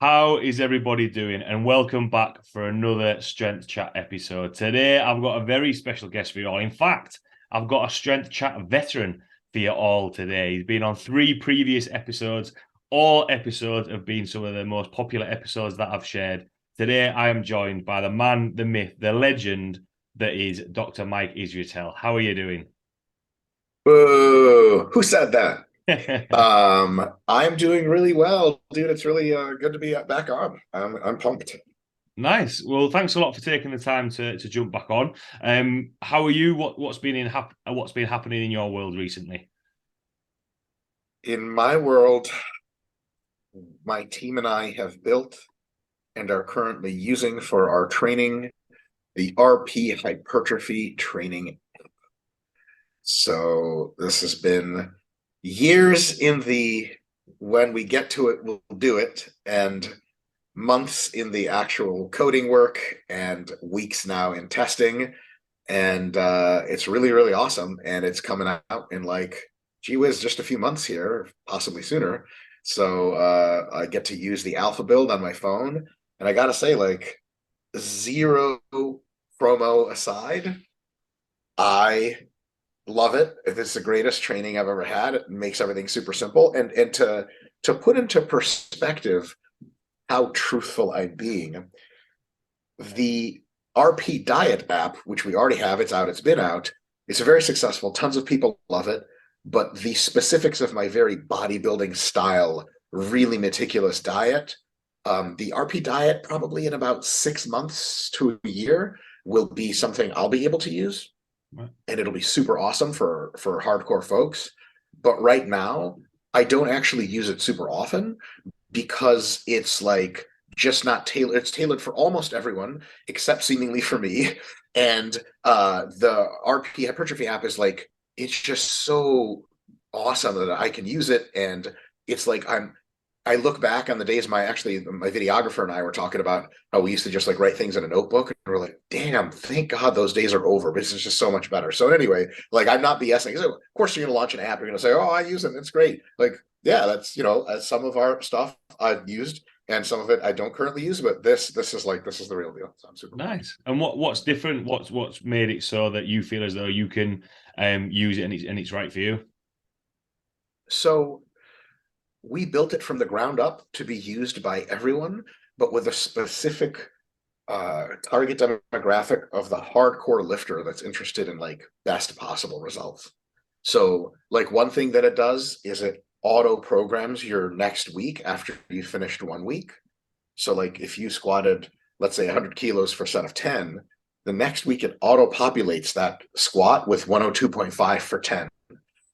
How is everybody doing? And welcome back for another Strength Chat episode. Today, I've got a very special guest for you all. In fact, I've got a Strength Chat veteran for you all today. He's been on 3 previous episodes. All episodes have been some of the most popular episodes that I've shared. Today, I am joined by the man, the myth, the legend that is Dr. Mike Israetel. How are you doing? Boo! Who said that? I'm doing really well, dude. It's really good to be back on. I'm pumped. Nice. Well, thanks a lot for taking the time to jump back on. How are you? What's been happening in your world recently? In my world, my team and I have built and are currently using for our training the RP hypertrophy training. So this has been years in the when we get to it, we'll do it, and months in the actual coding work and weeks now in testing. And it's really, really awesome. And it's coming out in like, gee whiz, just a few months here, possibly sooner. So I get to use the alpha build on my phone. And I got to say, like, zero promo aside, I love it. It's the greatest training I've ever had. It makes everything super simple. And to put into perspective how truthful I'm being, the RP Diet app, which we already have, it's out, it's been out, it's very successful. Tons of people love it. But the specifics of my very bodybuilding style, really meticulous diet, the RP diet, probably in about 6 months to a year, will be something I'll be able to use. Right. And it'll be super awesome for hardcore folks. But right now, I don't actually use it super often because it's like just not tailored. It's tailored for almost everyone except seemingly for me. And the RP hypertrophy app is like, it's just so awesome that I can use it. And it's like I look back on the days my videographer and I were talking about how we used to just like write things in a notebook, and we're like, damn, thank God those days are over. This is just so much better. So anyway, like, I'm not BSing. Of course you're gonna launch an app, you're gonna say, oh, I use it, it's great. Like, yeah, that's, some of our stuff I've used and some of it I don't currently use, but this is the real deal. So I'm super pumped. Nice. And what's different? What's made it so that you feel as though you can use it and it's right for you? So we built it from the ground up to be used by everyone, but with a specific target demographic of the hardcore lifter that's interested in like best possible results. So, like, one thing that it does is it auto programs your next week after you finished 1 week. So, like, if you squatted, let's say, 100 kilos for a set of 10, the next week it auto populates that squat with 102.5 for 10.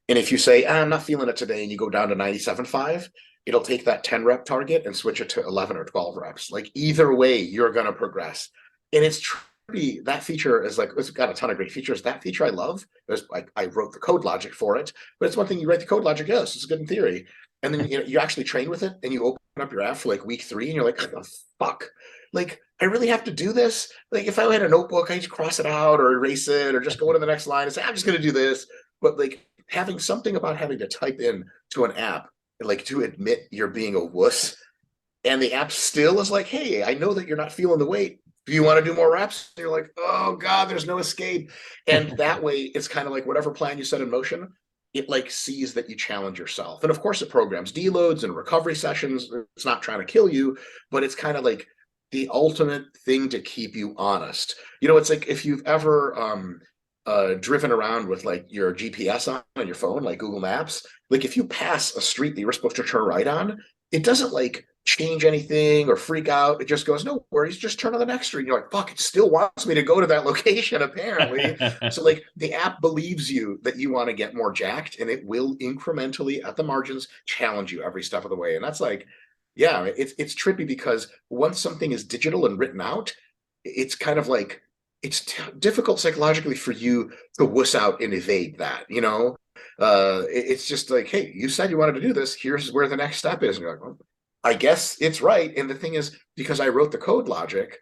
And if you say, I'm not feeling it today, and you go down to 97.5, it'll take that 10 rep target and switch it to 11 or 12 reps. Like, either way, you're going to progress. And it's pretty, that feature is like, it's got a ton of great features. That feature I love. There's like, I wrote the code logic for it, but it's one thing you write the code logic, yes, it's good in theory. And then you actually train with it and you open up your app for like week 3 and you're like, oh, fuck. Like, I really have to do this. Like, if I had a notebook, I just cross it out or erase it or just go to the next line and say, I'm just going to do this. But like, having something about having to type in to an app, like, to admit you're being a wuss, and the app still is like, hey, I know that you're not feeling the weight. Do you want to do more reps? And you're like, oh God, there's no escape. And that way, it's kind of like whatever plan you set in motion, it like sees that you challenge yourself. And of course, it programs deloads and recovery sessions. It's not trying to kill you, but it's kind of like the ultimate thing to keep you honest. It's like if you've ever driven around with like your GPS on your phone, like Google Maps, like if you pass a street that you're supposed to turn right on, it doesn't like change anything or freak out. It just goes, no worries, just turn on the next street. And you're like, fuck, it still wants me to go to that location, apparently. So like the app believes you that you want to get more jacked, and it will incrementally at the margins challenge you every step of the way. And that's like, yeah, it's trippy because once something is digital and written out, it's kind of like it's difficult psychologically for you to wuss out and evade that, it's just like, hey, you said you wanted to do this, here's where the next step is, and you're like, well, I guess it's right. And the thing is, because I wrote the code logic,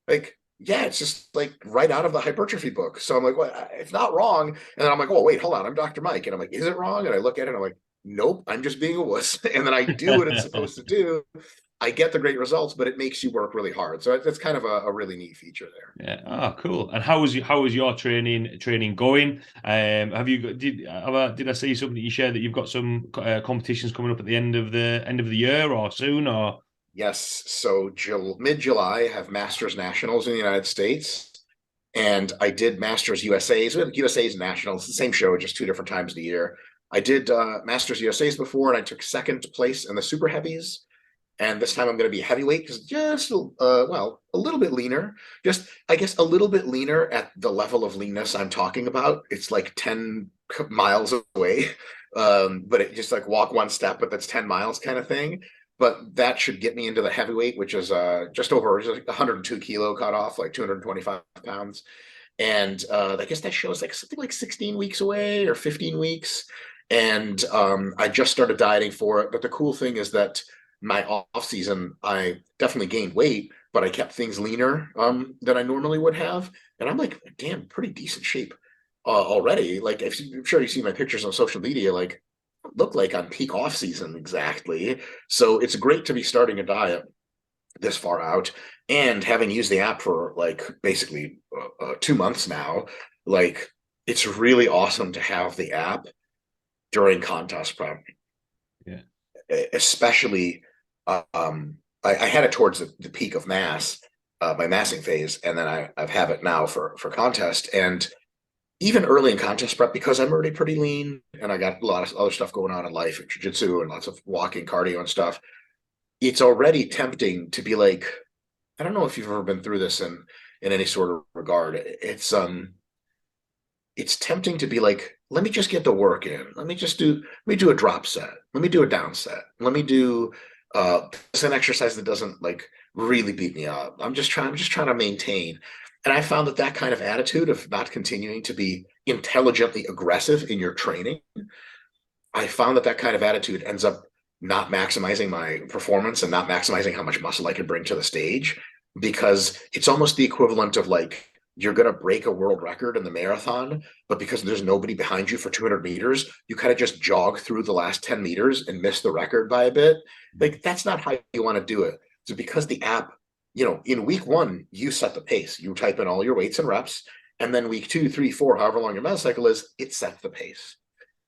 like, yeah, it's just like right out of the hypertrophy book. So I'm like, well, it's not wrong. And then I'm like, oh, wait, hold on, I'm Dr. Mike. And I'm like, is it wrong? And I look at it and I'm like, nope, I'm just being a wuss. And then I do what it's supposed to do. I get the great results, but it makes you work really hard. So that's kind of a really neat feature there. Yeah. Oh, cool. And how was your training going? Have you got did I see something you shared that you've got some competitions coming up at the end of the year or soon or? Yes. So mid-July, I have Masters Nationals in the United States. And I did Masters USA's. USA's Nationals, the same show, just 2 different times a year. I did Masters USA's before, and I took second place in the super heavies. And this time I'm going to be heavyweight because just well, a little bit leaner. Just I guess a little bit leaner at the level of leanness I'm talking about. It's like 10 miles away, but it just like walk one step, but that's 10 miles kind of thing. But that should get me into the heavyweight, which is just over 102 kilo cutoff, like 225 pounds. And I guess that shows like something like 16 weeks away or 15 weeks. And I just started dieting for it. But the cool thing is that my off season, I definitely gained weight, but I kept things leaner than I normally would have. And I'm like, damn, pretty decent shape already. Like, I'm sure you see my pictures on social media, like, look like I'm peak off season exactly. So it's great to be starting a diet this far out and having used the app for like basically 2 months now. Like, it's really awesome to have the app during contest prep. Yeah. Especially I had it towards the peak of mass, my massing phase, and then I've have it now for contest. And even early in contest prep, because I'm already pretty lean and I got a lot of other stuff going on in life, and jiu-jitsu and lots of walking, cardio and stuff, it's already tempting to be like, I don't know if you've ever been through this in any sort of regard. It's tempting to be like, let me just get the work in. Let me do a drop set. Let me do a down set. Let me do an exercise that doesn't like really beat me up. I'm just trying to maintain. And I found that kind of attitude of not continuing to be intelligently aggressive in your training, I found that kind of attitude ends up not maximizing my performance and not maximizing how much muscle I can bring to the stage, because it's almost the equivalent of like, you're going to break a world record in the marathon, but because there's nobody behind you for 200 meters, you kind of just jog through the last 10 meters and miss the record by a bit. Like, that's not how you want to do it. So because the app, in week 1, you set the pace. You type in all your weights and reps. And then week 2, 3, 4, however long your mesocycle is, it sets the pace.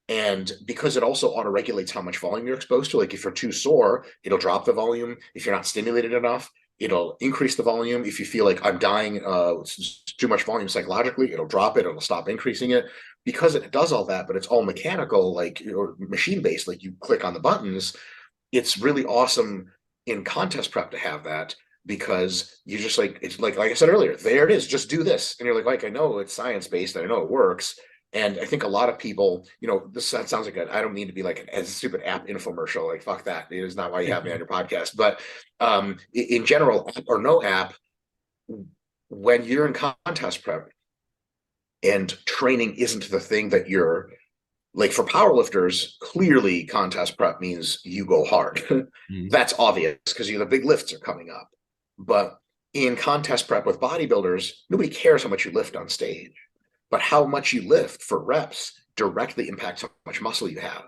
And because it also auto-regulates how much volume you're exposed to, like if you're too sore, it'll drop the volume. If you're not stimulated enough, it'll increase the volume. If you feel like I'm dying, it's too much volume psychologically, it'll drop it. It'll stop increasing it. Because it does all that, but it's all mechanical, like, or machine-based, like you click on the buttons. It's really awesome in contest prep to have that, because you just like, it's like I said earlier, there it is, just do this. And you're like, I know it's science-based, I know it works. And I think a lot of people, this sounds like I don't mean to be like a stupid app infomercial. Like, fuck that. It is not why you have me on your podcast. But in general, app or no app, when you're in contest prep and training isn't the thing that you're like, for powerlifters, clearly contest prep means you go hard. Mm-hmm. That's obvious because the big lifts are coming up. But in contest prep with bodybuilders, nobody cares how much you lift on stage. But how much you lift for reps directly impacts how much muscle you have.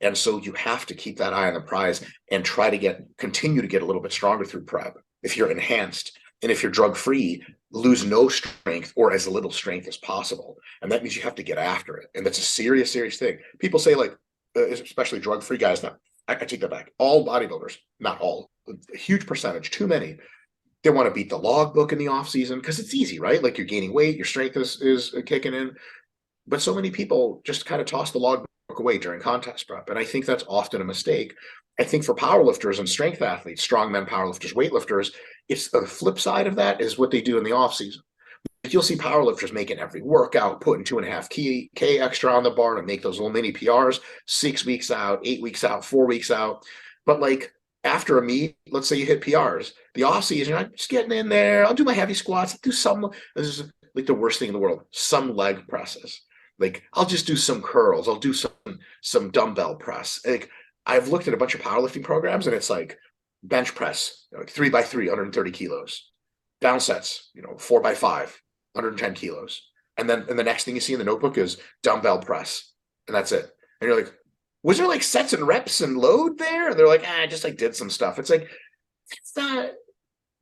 And so you have to keep that eye on the prize and try to continue to get a little bit stronger through prep. If you're enhanced and if you're drug-free, lose no strength or as little strength as possible. And that means you have to get after it. And that's a serious, serious thing. People say, like, especially drug-free guys, now I take that back. All bodybuilders, not all, a huge percentage, too many, they want to beat the logbook in the off season because it's easy, right? Like, you're gaining weight, your strength is kicking in. But so many people just kind of toss the logbook away during contest prep. And I think that's often a mistake. I think for powerlifters and strength athletes, strongmen, powerlifters, weightlifters, it's the flip side of that is what they do in the off season. You'll see powerlifters making every workout, putting 2.5K extra on the bar to make those little mini PRs 6 weeks out, 8 weeks out, 4 weeks out. But like, after a meet, let's say you hit PRs, the off season, I'm just getting in there. I'll do my heavy squats. I'll do some, this is like the worst thing in the world, some leg presses. Like, I'll just do some curls. I'll do some dumbbell press. Like, I've looked at a bunch of powerlifting programs and it's like bench press, like 3x3, 130 kilos, down sets, 4x5, 110 kilos. And the next thing you see in the notebook is dumbbell press. And that's it. And you're like, was there like sets and reps and load there? And they're like, I just like did some stuff. It's like, it's not,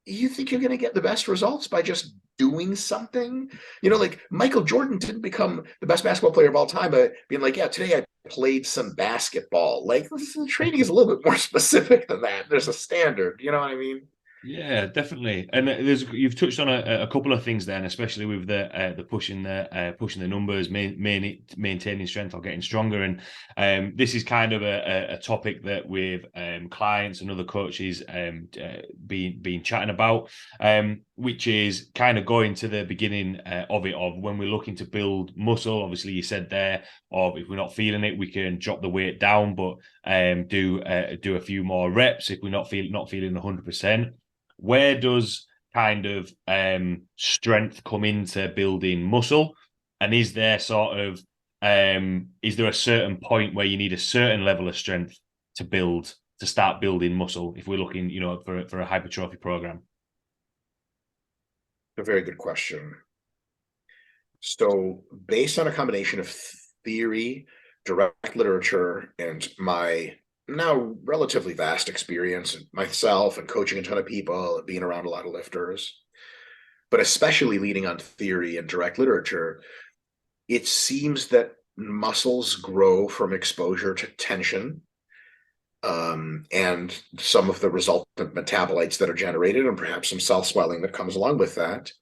you think you're going to get the best results by just doing something? You know, like Michael Jordan didn't become the best basketball player of all time by being like, yeah, today I played some basketball. Like, training is a little bit more specific than that. There's a standard, you know what I mean? Yeah, definitely. And you've touched on a couple of things there, and especially with the pushing the numbers, maintaining strength or getting stronger. And this is kind of a topic that with clients and other coaches been chatting about, which is kind of going to the beginning of it, of when we're looking to build muscle. Obviously, you said there, of if we're not feeling it, we can drop the weight down, but do a few more reps if we're not feeling 100%. Where does kind of strength come into building muscle? And is there is there a certain point where you need a certain level of strength to start building muscle if we're looking, for a hypertrophy program? A very good question. So based on a combination of theory, direct literature, and my now relatively vast experience myself and coaching a ton of people and being around a lot of lifters, but especially leading on theory and direct literature, it seems that muscles grow from exposure to tension, and some of the resultant metabolites that are generated, and perhaps some cell swelling that comes along with that.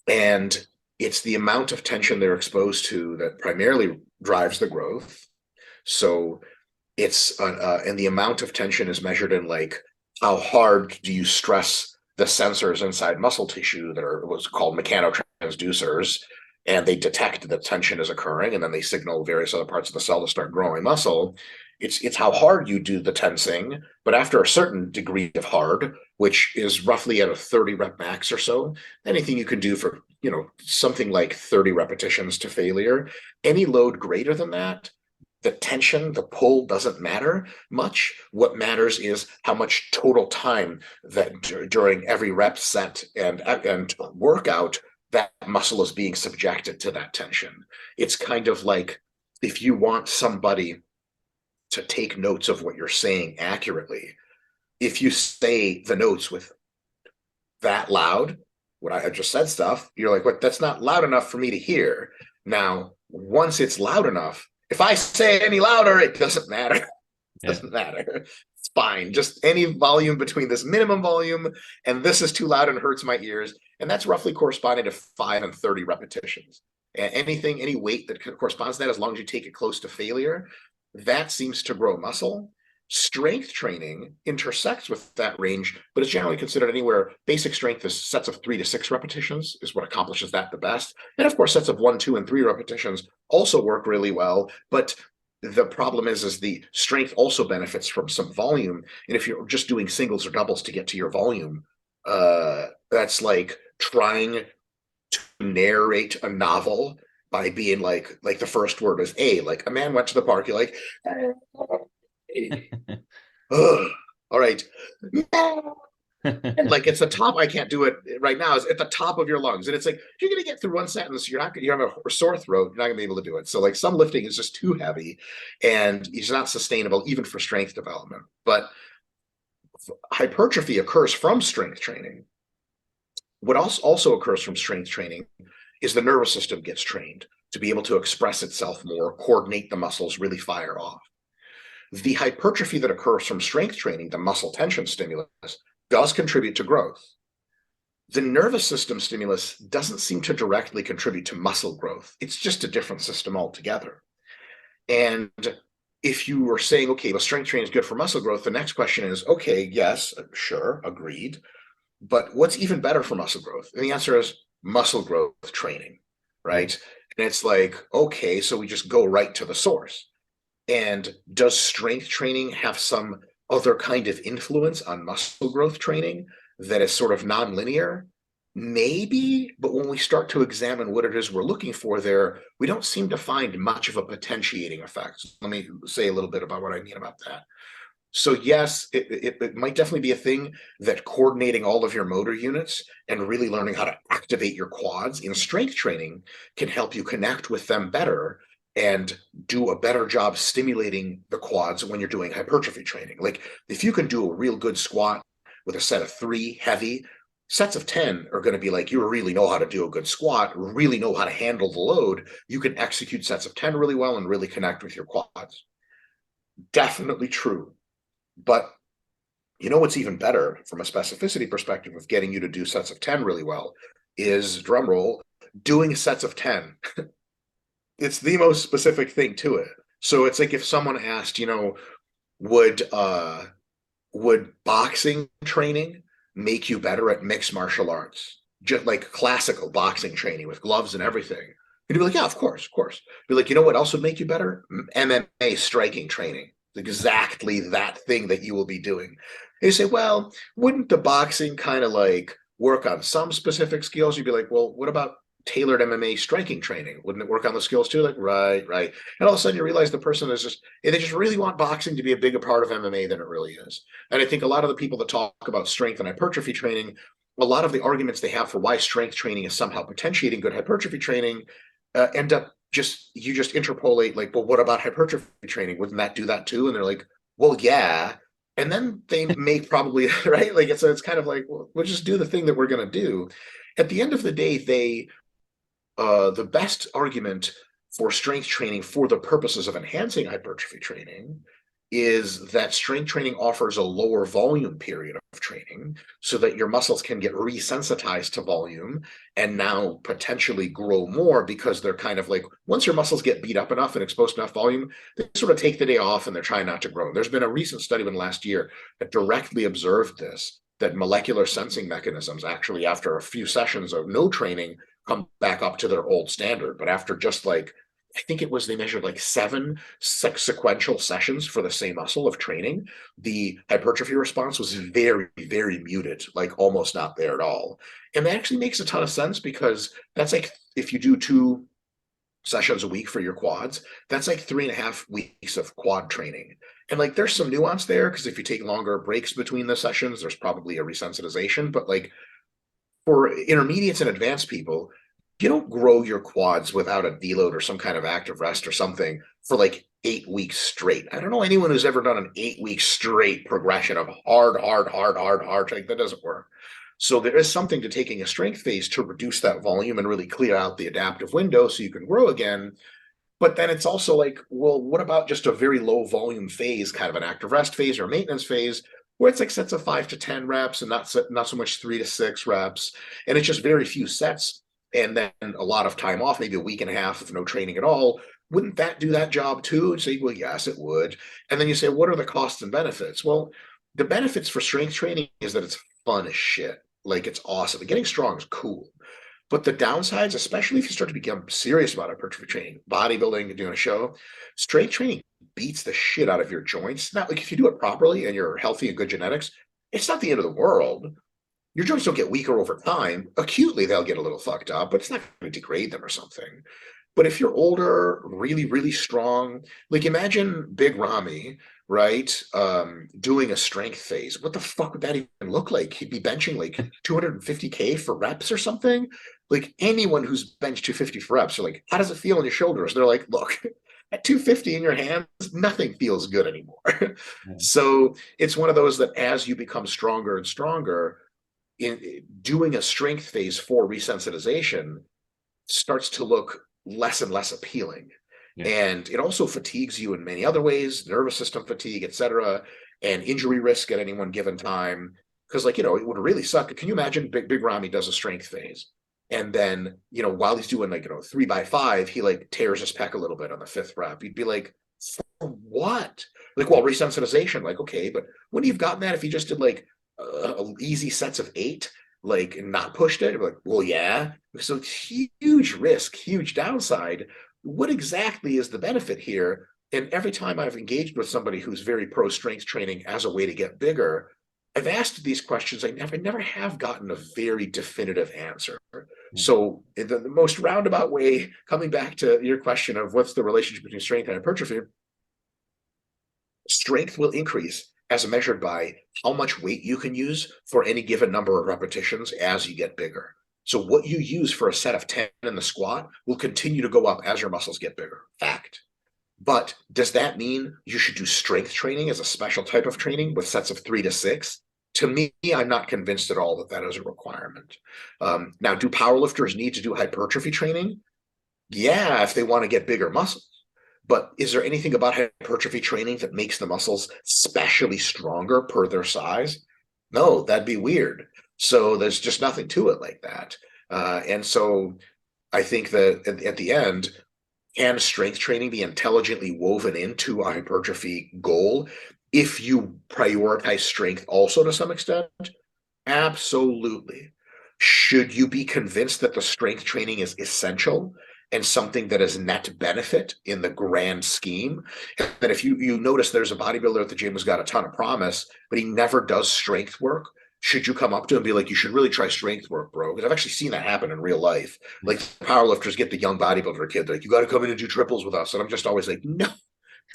And it's the amount of tension they're exposed to that primarily drives the growth. So it's and the amount of tension is measured in like how hard do you stress the sensors inside muscle tissue that are what's called mechanotransducers, and they detect that tension is occurring, and then they signal various other parts of the cell to start growing muscle. It's how hard you do the tensing, but after a certain degree of hard, which is roughly at a 30 rep max or so, anything you can do for something like 30 repetitions to failure, any load greater than that, the tension, the pull doesn't matter much. What matters is how much total time that during every rep set and workout that muscle is being subjected to that tension. It's kind of like if you want somebody to take notes of what you're saying accurately, if you say the notes with that loud, when I just said stuff, you're like, what? That's not loud enough for me to hear. Now, once it's loud enough, if I say any louder, it doesn't matter. It doesn't matter. It's fine. Just any volume between this minimum volume and this is too loud and hurts my ears. And that's roughly corresponding to 5 and 30 repetitions. And any weight that corresponds to that, as long as you take it close to failure, that seems to grow muscle. Strength training intersects with that range, but it's generally considered anywhere. Basic strength is sets of 3 to 6 repetitions is what accomplishes that the best. And of course, sets of 1, 2, and 3 repetitions also work really well. But the problem is the strength also benefits from some volume. And if you're just doing singles or doubles to get to your volume, that's like trying to narrate a novel by being like the first word is A, like a man went to the park, you're like, ugh, all right. And like it's the top, I can't do it right now, is at the top of your lungs. And it's like, you're gonna get through one sentence, you have a sore throat, you're not gonna be able to do it. So like some lifting is just too heavy and it's not sustainable even for strength development. But hypertrophy occurs from strength training. What also occurs from strength training is the nervous system gets trained to be able to express itself more, coordinate the muscles, really fire off. The hypertrophy that occurs from strength training, the muscle tension stimulus, does contribute to growth. The nervous system stimulus doesn't seem to directly contribute to muscle growth. It's just a different system altogether. And if you were saying, okay, well, strength training is good for muscle growth, the next question is, okay, yes, sure, agreed. But what's even better for muscle growth? And the answer is muscle growth training, right? And it's like, okay, so we just go right to the source. And does strength training have some other kind of influence on muscle growth training that is sort of nonlinear? Maybe, but when we start to examine what it is we're looking for there, we don't seem to find much of a potentiating effect. So let me say a little bit about what I mean about that. So yes, it might definitely be a thing that coordinating all of your motor units and really learning how to activate your quads in strength training can help you connect with them better and do a better job stimulating the quads when you're doing hypertrophy training. Like if you can do a real good squat with a set of 3 heavy. Sets of 10 are going to be like, you really know how to do a good squat, really know how to handle the load. You can execute sets of 10 really well and really connect with your quads. Definitely true. But you know what's even better from a specificity perspective of getting you to do sets of 10 really well is, drum roll, doing sets of 10. It's the most specific thing to it. So it's like if someone asked, would boxing training make you better at mixed martial arts? Just like classical boxing training with gloves and everything. You'd be like, yeah, of course, of course. Be like, you know what else would make you better? MMA striking training. Exactly that thing that you will be doing. And you say, well, wouldn't the boxing kind of like work on some specific skills? You'd be like, well, what about tailored MMA striking training? Wouldn't it work on the skills too? Like, right. And all of a sudden you realize the person is they just really want boxing to be a bigger part of MMA than it really is. And I think a lot of the people that talk about strength and hypertrophy training, a lot of the arguments they have for why strength training is somehow potentiating good hypertrophy training end up you just interpolate like, well, what about hypertrophy training? Wouldn't that do that too? And they're like, well, yeah. And then they make probably, right? Like, it's kind of like, well, we'll just do the thing that we're going to do. At the end of the day, the best argument for strength training for the purposes of enhancing hypertrophy training is that strength training offers a lower volume period of training so that your muscles can get resensitized to volume and now potentially grow more, because they're kind of like, once your muscles get beat up enough and exposed to enough volume, they sort of take the day off and they're trying not to grow. There's been a recent study in last year that directly observed this, that molecular sensing mechanisms actually, after a few sessions of no training, come back up to their old standard. But after just like, I think it was, they measured like 7 sequential sessions for the same muscle of training, the hypertrophy response was very, very muted, like almost not there at all. And that actually makes a ton of sense, because that's like, if you do 2 sessions a week for your quads, that's like 3.5 weeks of quad training. And like, there's some nuance there, because if you take longer breaks between the sessions, there's probably a resensitization. But like, for intermediates and advanced people, you don't grow your quads without a deload or some kind of active rest or something for like 8 weeks straight. I don't know anyone who's ever done an 8-week straight progression of hard. Like, that doesn't work. So there is something to taking a strength phase to reduce that volume and really clear out the adaptive window so you can grow again. But then it's also like, well, what about just a very low volume phase, kind of an active rest phase or maintenance phase, where it's like sets of 5 to 10 reps and not so much 3 to 6 reps. And it's just very few sets and then a lot of time off, maybe a week and a half of no training at all. Wouldn't that do that job too? And say, well, yes, it would. And then you say, what are the costs and benefits? Well, the benefits for strength training is that it's fun as shit. Like, it's awesome. Getting strong is cool. But the downsides, especially if you start to become serious about hypertrophy training, bodybuilding, and doing a show, strength training beats the shit out of your joints. Not like, if you do it properly and you're healthy and good genetics, it's not the end of the world. Your joints don't get weaker over time. Acutely, they'll get a little fucked up, but it's not going to degrade them or something. But if you're older, really, really strong, like, imagine Big Ramy, right, doing a strength phase. What the fuck would that even look like? He'd be benching like 250K for reps or something. Like, anyone who's benched 250 for reps are like, how does it feel in your shoulders? They're like, look, at 250 in your hands, nothing feels good anymore. So it's one of those that as you become stronger and stronger, in doing a strength phase for resensitization starts to look less and less appealing. Yeah. And it also fatigues you in many other ways, nervous system fatigue, etc., and injury risk at any one given time. Because, like, it would really suck. Can you imagine Big Ramy does a strength phase, and then, while he's doing, like, 3x5, he like tears his pec a little bit on the 5th rep. You'd be like, for what? Like, well, resensitization, like, okay, but wouldn't you've gotten that if you just did like easy sets of 8, like, and not pushed it? Like, well, yeah. So huge risk, huge downside. What exactly is the benefit here? And every time I've engaged with somebody who's very pro strength training as a way to get bigger, I've asked these questions. I never have gotten a very definitive answer. So the most roundabout way, coming back to your question of what's the relationship between strength and hypertrophy, strength will increase as measured by how much weight you can use for any given number of repetitions as you get bigger. So what you use for a set of 10 in the squat will continue to go up as your muscles get bigger. Fact. But does that mean you should do strength training as a special type of training with sets of 3 to 6? To me, I'm not convinced at all that that is a requirement. Now, do powerlifters need to do hypertrophy training? Yeah, if they want to get bigger muscles. But is there anything about hypertrophy training that makes the muscles specially stronger per their size? No, that'd be weird. So there's just nothing to it like that. And so I think that at the end, can strength training be intelligently woven into a hypertrophy goal if you prioritize strength also to some extent? Absolutely. Should you be convinced that the strength training is essential and something that is net benefit in the grand scheme? That if you notice there's a bodybuilder at the gym who's got a ton of promise, but he never does strength work, should you come up to him and be like, you should really try strength work, bro? Because I've actually seen that happen in real life. Like powerlifters get the young bodybuilder kid, they're like, you got to come in and do triples with us. And I'm just always like, no,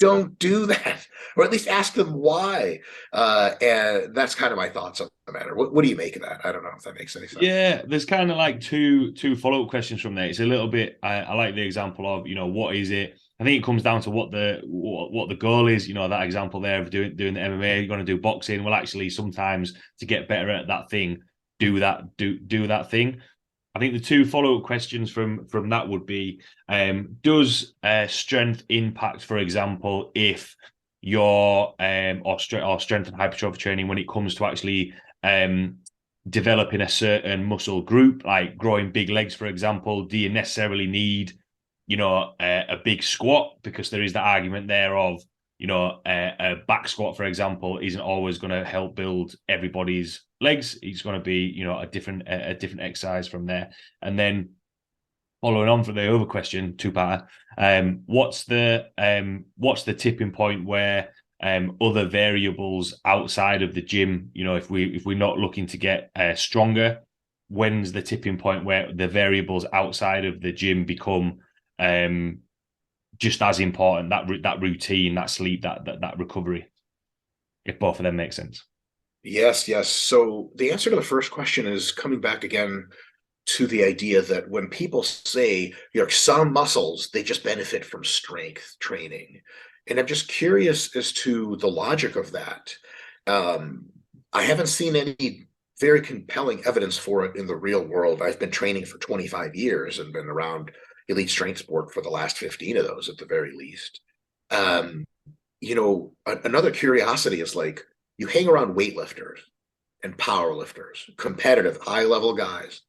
don't do that, or at least ask them why. And that's kind of my thoughts on the matter. What do you make of that? I don't know if that makes any sense. Yeah, there's kind of like two follow-up questions from there. It's a little bit. I like the example of, what is it? I think it comes down to what the goal is. That example there of doing the MMA. You're going to do boxing. Well, actually, sometimes to get better at that thing, do that thing. I think the two follow-up questions from that would be: does strength impact, for example, if your or strength and hypertrophy training when it comes to actually developing a certain muscle group, like growing big legs, for example? Do you necessarily need, a big squat? Because there is the argument there of, a back squat, for example, isn't always going to help build everybody's legs. It's going to be, a different exercise from there. And then following on from the other question, two-parter, what's the tipping point where other variables outside of the gym, if we're not looking to get stronger, when's the tipping point where the variables outside of the gym become just as important, that routine, that sleep, that recovery, if both of them make sense? Yes. So the answer to the first question is coming back again to the idea that when people say, some muscles, they just benefit from strength training. And I'm just curious as to the logic of that. I haven't seen any very compelling evidence for it in the real world. I've been training for 25 years and been around elite strength sport for the last 15 of those at the very least. Another curiosity is like, you hang around weightlifters and power lifters, competitive high-level guys,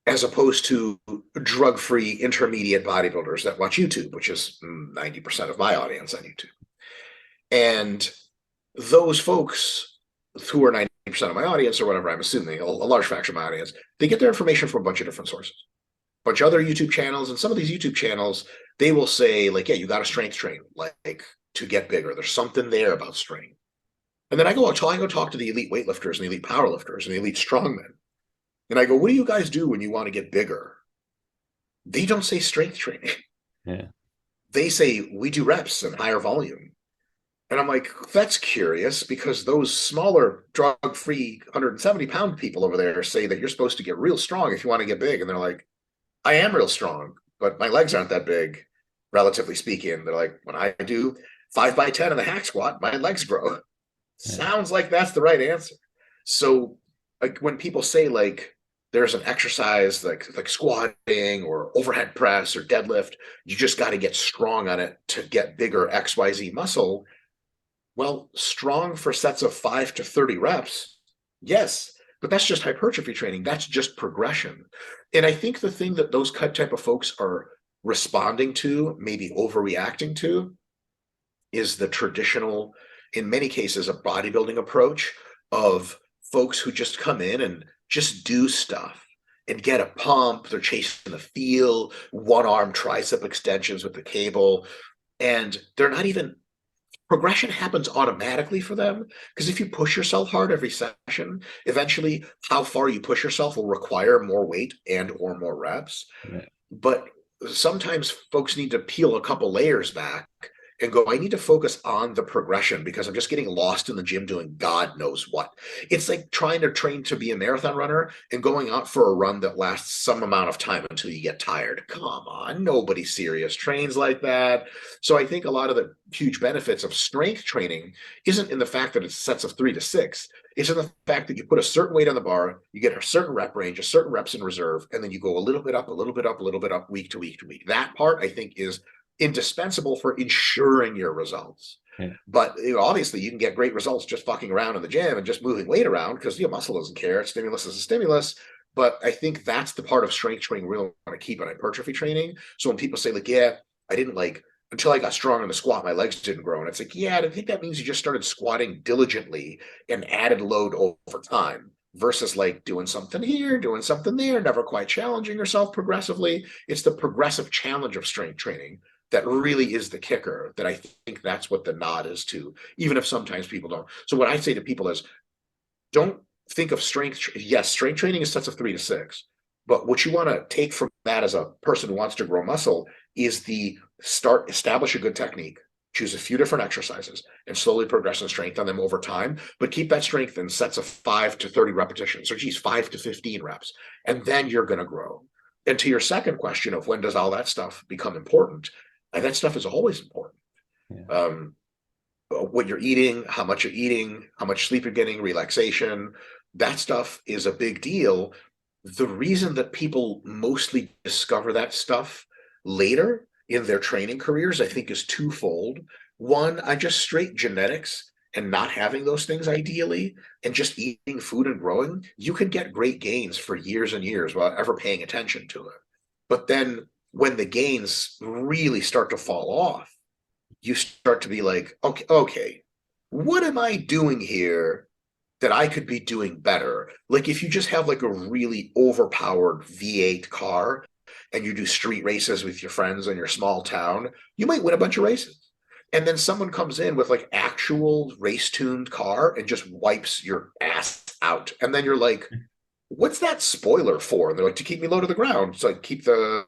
as opposed to drug-free intermediate bodybuilders that watch YouTube, which is 90% of my audience on YouTube. And those folks who are 90% of my audience, or whatever, I'm assuming, a large fraction of my audience, they get their information from a bunch of different sources. A bunch of other YouTube channels, and some of these YouTube channels, they will say, like, yeah, you got to strength train, like, to get bigger. There's something there about strength. And then I go talk to the elite weightlifters and the elite powerlifters and the elite strongmen. And I go, what do you guys do when you want to get bigger? They don't say strength training. Yeah. They say, we do reps and higher volume. And I'm like, that's curious, because those smaller drug-free 170-pound people over there say that you're supposed to get real strong if you want to get big. And they're like, I am real strong, but my legs aren't that big, relatively speaking. They're like, when I do 5x10 in the hack squat, my legs grow. Sounds like that's the right answer. So like when people say like there's an exercise like squatting or overhead press or deadlift, you just got to get strong on it to get bigger XYZ muscle. Well, strong for sets of 5 to 30 reps, yes, but that's just hypertrophy training. That's just progression. And I think the thing that those type of folks are responding to, maybe overreacting to, is the traditional, in many cases, a bodybuilding approach of folks who just come in and just do stuff and get a pump. They're chasing the feel, one-arm tricep extensions with the cable, and they're not even, progression happens automatically for them, because if you push yourself hard every session, eventually how far you push yourself will require more weight and or more reps. Yeah. But sometimes folks need to peel a couple layers back and go, I need to focus on the progression, because I'm just getting lost in the gym doing God knows what. It's like trying to train to be a marathon runner and going out for a run that lasts some amount of time until you get tired. Come on, nobody serious trains like that. So I think a lot of the huge benefits of strength training isn't in the fact that it's sets of 3 to 6. It's in the fact that you put a certain weight on the bar, you get a certain rep range, a certain reps in reserve, and then you go a little bit up, a little bit up, a little bit up, week to week to week. That part, I think, is indispensable for ensuring your results. Yeah. But obviously, you can get great results just fucking around in the gym and just moving weight around because muscle doesn't care. Stimulus is a stimulus. But I think that's the part of strength training we really want to keep in hypertrophy training. So when people say, like, yeah, I didn't like until I got strong in the squat, my legs didn't grow. And it's like, yeah, I think that means you just started squatting diligently and added load over time versus like doing something here, doing something there, never quite challenging yourself progressively. It's the progressive challenge of strength training that really is the kicker, that I think that's what the nod is to, even if sometimes people don't. So what I say to people is, don't think of strength. Yes, strength training is sets of 3 to 6. But what you want to take from that as a person who wants to grow muscle is establish a good technique, choose a few different exercises, and slowly progress in strength on them over time. But keep that strength in sets of 5 to 30 repetitions, or 5 to 15 reps. And then you're going to grow. And to your second question of when does all that stuff become important, that stuff is always important. Yeah. What you're eating, how much sleep you're getting, relaxation, that stuff is a big deal. The reason that people mostly discover that stuff later in their training careers, I think, is twofold. One, just straight genetics and not having those things ideally, and just eating food and growing, you can get great gains for years and years without ever paying attention to it. But then when the gains really start to fall off, you start to be like, okay, what am I doing here that I could be doing better? Like if you just have like a really overpowered V8 car and you do street races with your friends in your small town, you might win a bunch of races. And then someone comes in with like actual race-tuned car and just wipes your ass out. And then you're like, what's that spoiler for? And they're like, to keep me low to the ground. So like keep the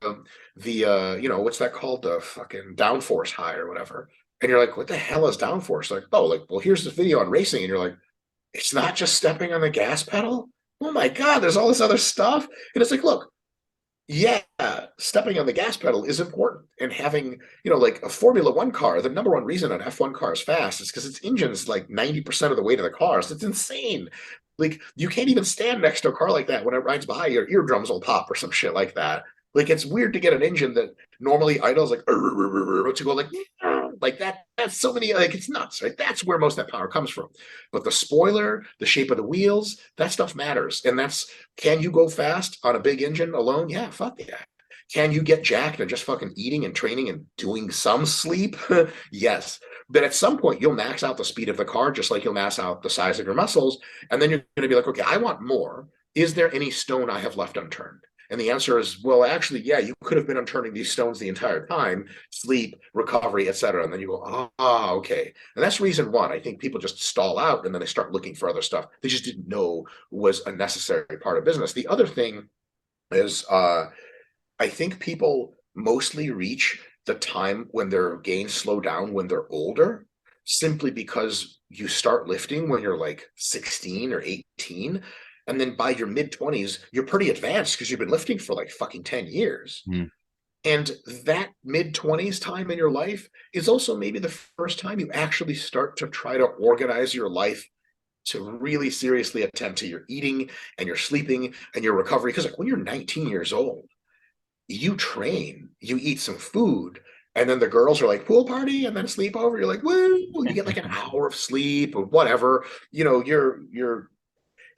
what's that called? The fucking downforce high or whatever. And you're like, what the hell is downforce? Like, oh, like, well, here's this video on racing. And you're like, it's not just stepping on the gas pedal. Oh my God, there's all this other stuff. And it's like, look, yeah, stepping on the gas pedal is important. And having, like a Formula One car, the number one reason an F1 car is fast is because its engine's like 90% of the weight of the car. So it's insane. Like you can't even stand next to a car like that. When it rides by, your eardrums will pop or some shit like that. Like it's weird to get an engine that normally idles like to go like that. That's so many, like it's nuts, right? That's where most of that power comes from. But the spoiler, the shape of the wheels, that stuff matters. And can you go fast on a big engine alone? Yeah, fuck yeah. Can you get jacked and just fucking eating and training and doing some sleep? Yes. But at some point, you'll max out the speed of the car, just like you'll max out the size of your muscles. And then you're going to be like, okay, I want more. Is there any stone I have left unturned? And the answer is, well, actually, yeah, you could have been unturning these stones the entire time, sleep, recovery, et cetera. And then you go, okay. And that's reason one. I think people just stall out and then they start looking for other stuff they just didn't know was a necessary part of business. The other thing is, I think people mostly reach the time when their gains slow down when they're older, simply because you start lifting when you're like 16 or 18. And then by your mid-20s, you're pretty advanced because you've been lifting for like fucking 10 years. Mm. And that mid-20s time in your life is also maybe the first time you actually start to try to organize your life to really seriously attend to your eating and your sleeping and your recovery. Because like when you're 19 years old, you train, you eat some food, and then the girls are like pool party and then sleepover. You're like, woo, you get like an hour of sleep or whatever. You're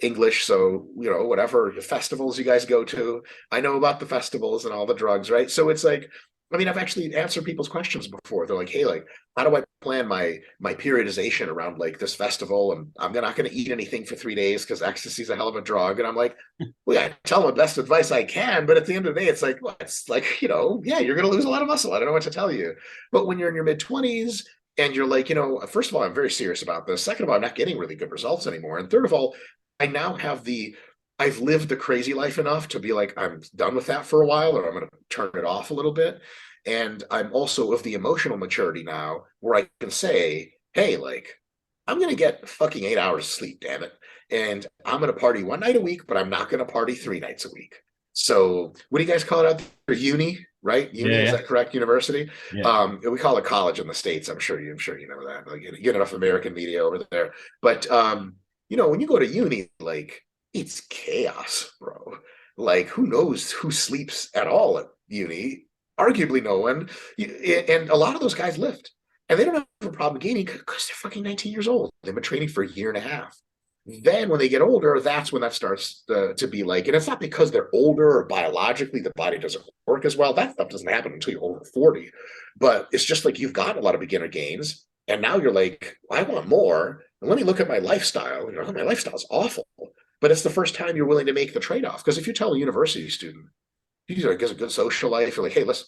English, so whatever festivals you guys go to, I know about the festivals and all the drugs, right? So it's like, I mean, I've actually answered people's questions before. They're like, hey, like, how do I plan my periodization around like this festival? And I'm not going to eat anything for 3 days because ecstasy is a hell of a drug. And I'm like, well, I tell them the best advice I can, but at the end of the day, it's like, well, it's like, yeah, you're going to lose a lot of muscle. I don't know what to tell you. But when you're in your mid-20s and you're like, first of all, I'm very serious about this. Second of all, I'm not getting really good results anymore. And third of all, I now have I've lived the crazy life enough to be like, I'm done with that for a while, or I'm going to turn it off a little bit. And I'm also of the emotional maturity now where I can say, hey, like, I'm going to get fucking 8 hours of sleep, damn it. And I'm going to party one night a week, but I'm not going to party 3 nights a week. So what do you guys call it out there? Uni, right? Uni, is that correct? University? Yeah. We call it college in the States. I'm sure you know that. Like, you get enough American media over there. But when you go to uni, like it's chaos, bro. Like who knows who sleeps at all at uni? Arguably no one. And a lot of those guys lift. And they don't have a problem gaining because they're fucking 19 years old. They've been training for a year and a half. Then when they get older, that's when that starts to be like, and it's not because they're older or biologically the body doesn't work as well. That stuff doesn't happen until you're over 40. But it's just like you've got a lot of beginner gains. And now you're like, I want more. And let me look at my lifestyle. My lifestyle's awful. But it's the first time you're willing to make the trade-off. Because if you tell a university student, he's like, has a good social life, you're like, hey, listen,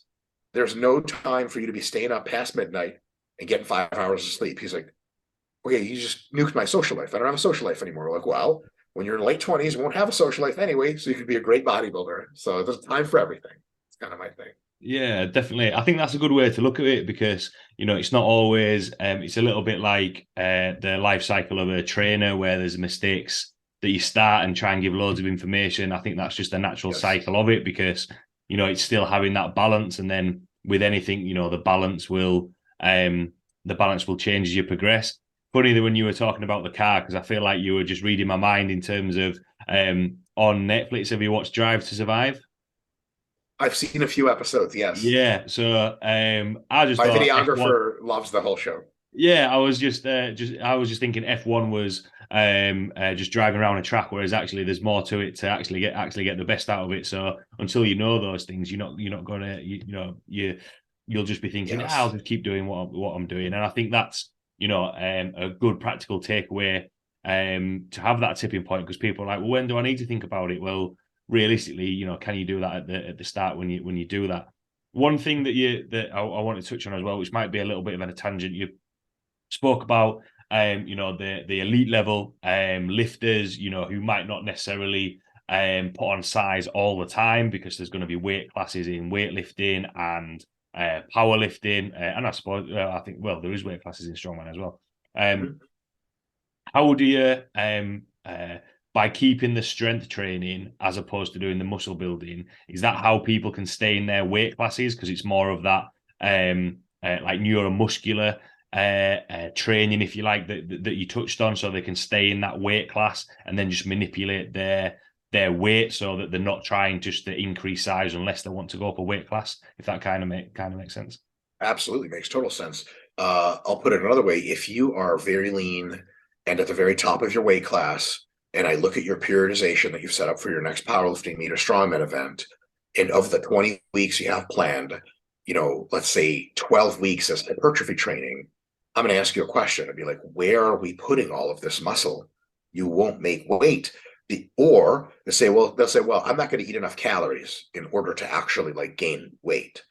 there's no time for you to be staying up past midnight and getting 5 hours of sleep. He's like, okay, you just nuked my social life. I don't have a social life anymore. We're like, well, when you're in late 20s, you won't have a social life anyway, so you could be a great bodybuilder. So there's time for everything. It's kind of my thing. Yeah, definitely. I think that's a good way to look at it because, it's not always, it's a little bit like the life cycle of a trainer where there's mistakes that you start and try and give loads of information. I think that's just a natural cycle of it because, it's still having that balance. And then with anything, the balance will change as you progress. Funny that when you were talking about the car, because I feel like you were just reading my mind in terms of on Netflix, have you watched Drive to Survive? I've seen a few episodes, yes. Yeah, so I just My thought F1. videographer loves the whole show. Yeah, I was just thinking F1 was just driving around a track, whereas actually there's more to it to actually get the best out of it. So until you know those things, you're not gonna you'll just be thinking, I'll Yes. just keep doing what I'm doing. And I think that's a good practical takeaway to have that tipping point because people are like, well, when do I need to think about it? Well, realistically, can you do that at the start when you do that? One thing that I want to touch on as well, which might be a little bit of a tangent, you spoke about the elite level lifters, who might not necessarily put on size all the time because there's going to be weight classes in weightlifting and powerlifting, and I suppose I think there is weight classes in strongman as well. Mhm. How do you by keeping the strength training as opposed to doing the muscle building, is that how people can stay in their weight classes because it's more of that like neuromuscular training, if you like, that you touched on, so they can stay in that weight class and then just manipulate their weight so that they're not trying just to increase size unless they want to go up a weight class, if that kind of makes sense. Absolutely makes total sense. I'll put it another way. If you are very lean and at the very top of your weight class, and I look at your periodization that you've set up for your next powerlifting meet or strongman event, and of the 20 weeks you have planned, let's say 12 weeks as hypertrophy training, I'm going to ask you a question. I'd be like, where are we putting all of this muscle? You won't make weight. Or they'll say, well, I'm not going to eat enough calories in order to actually like gain weight.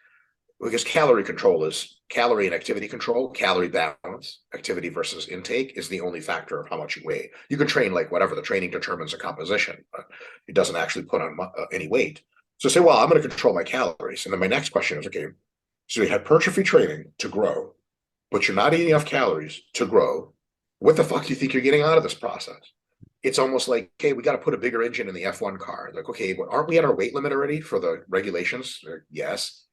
Because calorie control is calorie and activity control, calorie balance, activity versus intake is the only factor of how much you weigh. You can train like whatever, the training determines the composition, but it doesn't actually put on any weight. So say, well, I'm going to control my calories. And then my next question is, okay, so you hypertrophy training to grow, but you're not eating enough calories to grow. What the fuck do you think you're getting out of this process? It's almost like, okay, we got to put a bigger engine in the F1 car. Like, okay, but aren't we at our weight limit already for the regulations? Yes.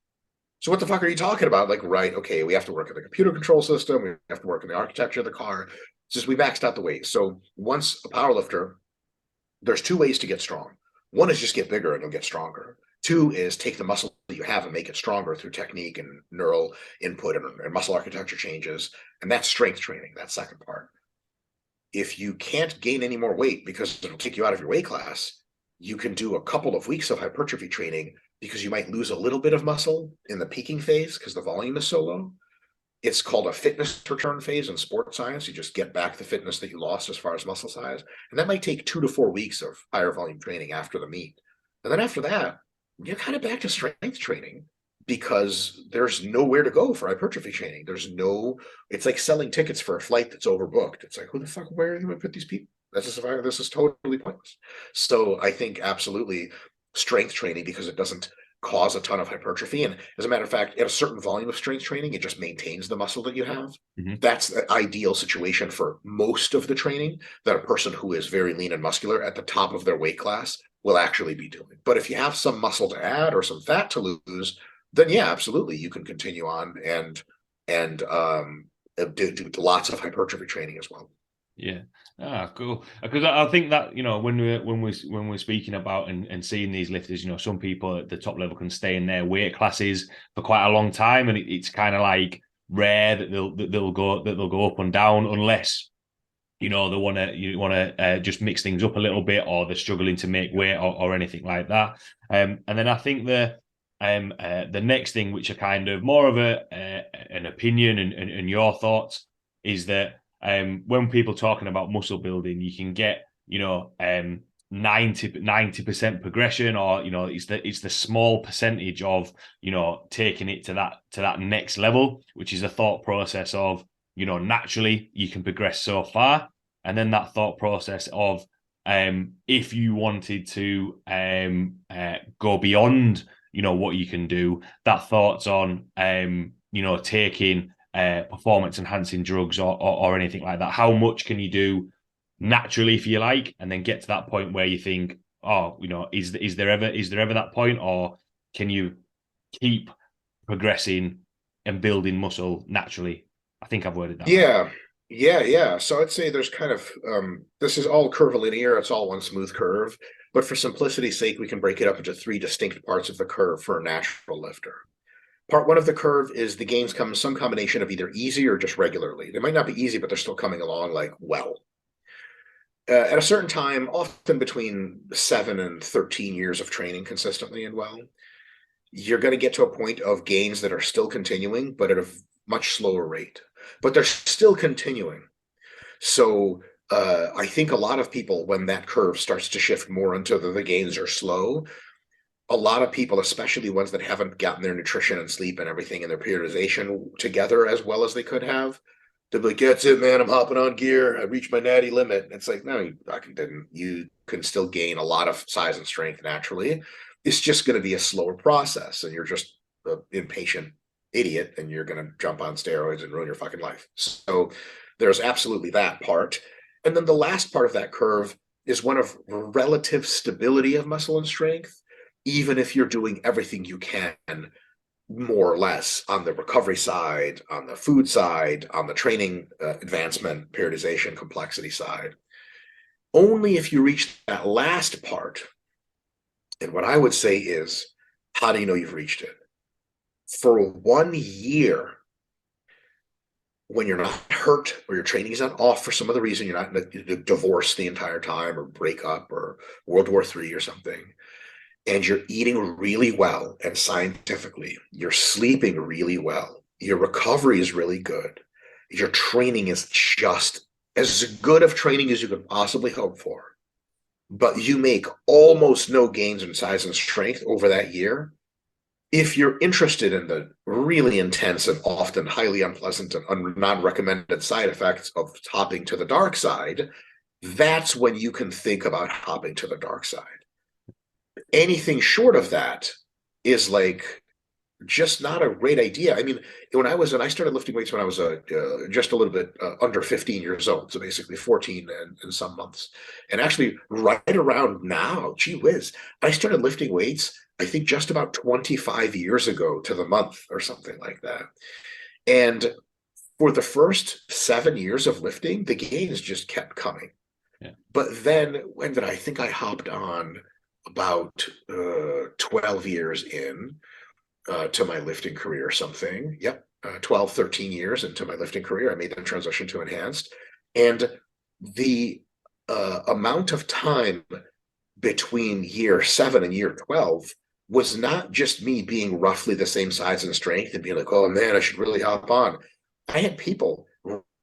So what the fuck are you talking about? Like, right, okay, we have to work in the computer control system. We have to work in the architecture of the car. It's just we maxed out the weight. So once a powerlifter, there's two ways to get strong. One is just get bigger and you'll get stronger. Two is take the muscle that you have and make it stronger through technique and neural input and muscle architecture changes. And that's strength training, that second part. If you can't gain any more weight because it'll take you out of your weight class, you can do a couple of weeks of hypertrophy training because you might lose a little bit of muscle in the peaking phase because the volume is so low. It's called a fitness return phase in sports science. You just get back the fitness that you lost as far as muscle size. And that might take 2 to 4 weeks of higher volume training after the meet. And then after that, you're kind of back to strength training because there's nowhere to go for hypertrophy training. It's like selling tickets for a flight that's overbooked. It's like, who the fuck, where are you going to put these people? This is totally pointless. So I think absolutely strength training because it doesn't cause a ton of hypertrophy. And as a matter of fact, at a certain volume of strength training, it just maintains the muscle that you have. Mm-hmm. That's the ideal situation for most of the training that a person who is very lean and muscular at the top of their weight class will actually be doing. But if you have some muscle to add or some fat to lose, then yeah, absolutely, you can continue on and do lots of hypertrophy training as well. Yeah. Ah, cool. Because I think that, when we're speaking about and seeing these lifters, some people at the top level can stay in their weight classes for quite a long time, and it's kind of like rare that they'll go up and down unless they want to just mix things up a little bit, or they're struggling to make weight or anything like that. And then I think the next thing, which are kind of more of an opinion and your thoughts, is that when people talking about muscle building, you can get 90% progression, or it's the small percentage of taking it to that next level, which is a thought process of naturally you can progress so far. And then that thought process of if you wanted to go beyond what you can do, that thoughts on taking performance enhancing drugs or anything like that. How much can you do naturally, if you like, and then get to that point where you think, oh, is there ever that point, or can you keep progressing and building muscle naturally? I think I've worded that right. Yeah. So I'd say there's kind of this is all curvilinear, it's all one smooth curve. But for simplicity's sake, we can break it up into three distinct parts of the curve for a natural lifter. Part one of the curve is the gains come in some combination of either easy or just regularly. They might not be easy, but they're still coming along like well. At a certain time, often between 7 and 13 years of training consistently and well, you're going to get to a point of gains that are still continuing, but at a much slower rate. But they're still continuing. So I think a lot of people, when that curve starts to shift more into the gains are slow, a lot of people, especially ones that haven't gotten their nutrition and sleep and everything and their periodization together as well as they could have, they'll be like, that's it, man, I'm hopping on gear. I reached my natty limit. And it's like, no, you fucking didn't. You can still gain a lot of size and strength naturally. It's just going to be a slower process, and you're just an impatient idiot, and you're going to jump on steroids and ruin your fucking life. So there's absolutely that part. And then the last part of that curve is one of relative stability of muscle and strength, even if you're doing everything you can, more or less, on the recovery side, on the food side, on the training advancement, periodization, complexity side. Only if you reach that last part, and what I would say is, how do you know you've reached it? For 1 year, when you're not hurt or your training is not off for some other reason, you're not in a divorce the entire time or break up or World War III or something, and you're eating really well and scientifically, you're sleeping really well, your recovery is really good, your training is just as good of training as you could possibly hope for, but you make almost no gains in size and strength over that year. If you're interested in the really intense and often highly unpleasant and non-recommended side effects of hopping to the dark side, that's when you can think about hopping to the dark side. Anything short of that is like just not a great idea. I mean, I started lifting weights when I was just a little bit under 15 years old, so basically 14 and some months. And actually, right around now, gee whiz, I started lifting weights, I think just about 25 years ago to the month or something like that. And for the first 7 years of lifting, the gains just kept coming. Yeah. But then when did I think I hopped on about 12 years in to my lifting career or something. Yep. 12, 13 years into my lifting career, I made the transition to enhanced. And the amount of time between year 7 and year 12 was not just me being roughly the same size and strength and being like, oh man, I should really hop on. I had people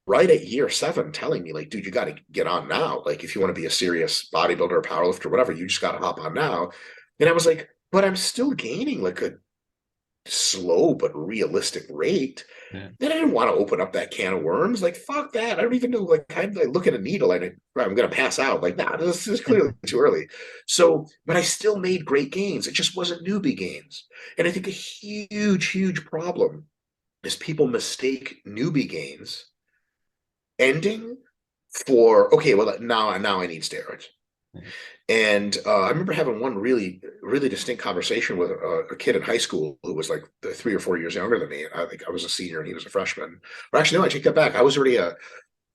right at year 7 telling me, like, dude, you got to get on now. Like, if you want to be a serious bodybuilder or powerlifter or whatever, you just got to hop on now. And I was like, but I'm still gaining like a slow but realistic rate. Yeah. Then I didn't want to open up that can of worms. Like, fuck that. I don't even know. Like, I look at a needle and I'm going to pass out. Like, nah, this is clearly too early. So, but I still made great gains. It just wasn't newbie gains. And I think a huge problem is people mistake newbie gains ending for, okay, well, now I need steroids. And I remember having one really distinct conversation with a kid in high school who was like 3 or 4 years younger than me. I think I was a senior and he was a freshman. Or actually, no, I take that back. I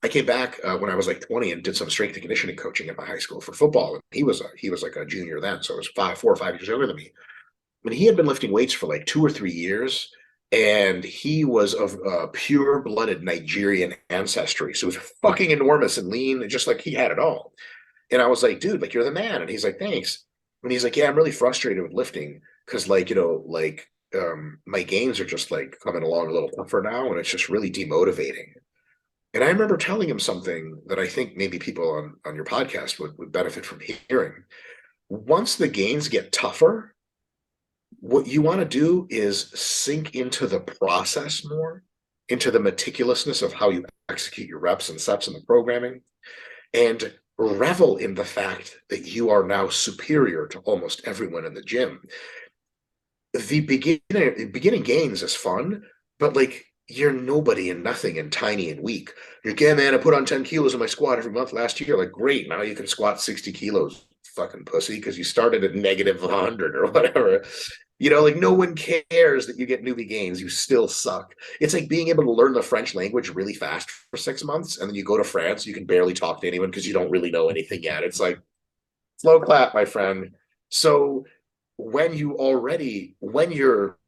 I came back when I was like 20 and did some strength and conditioning coaching at my high school for football. And he was like a junior then, so it was 4 or 5 years younger than me. I mean, he had been lifting weights for like 2 or 3 years, and he was of pure-blooded Nigerian ancestry. So he was fucking enormous and lean, just like he had it all. And I was like, dude, like you're the man. And he's like, thanks. And he's like, yeah, I'm really frustrated with lifting because, like, my gains are just like coming along a little tougher now, and it's just really demotivating. And I remember telling him something that I think maybe people on your podcast would benefit from hearing. Once the gains get tougher, what you want to do is sink into the process more, into the meticulousness of how you execute your reps and sets and the programming, and revel in the fact that you are now superior to almost everyone in the gym. The beginning gains is fun, but like you're nobody and nothing and tiny and weak. You're like, yeah, man, I put on 10 kilos in my squat every month last year. Like, great, now you can squat 60 kilos, fucking pussy, because you started at negative 100 or whatever. Like no one cares that you get newbie gains. You still suck. It's like being able to learn the French language really fast for 6 months, and then you go to France, you can barely talk to anyone because you don't really know anything yet. It's like slow clap, my friend. So when your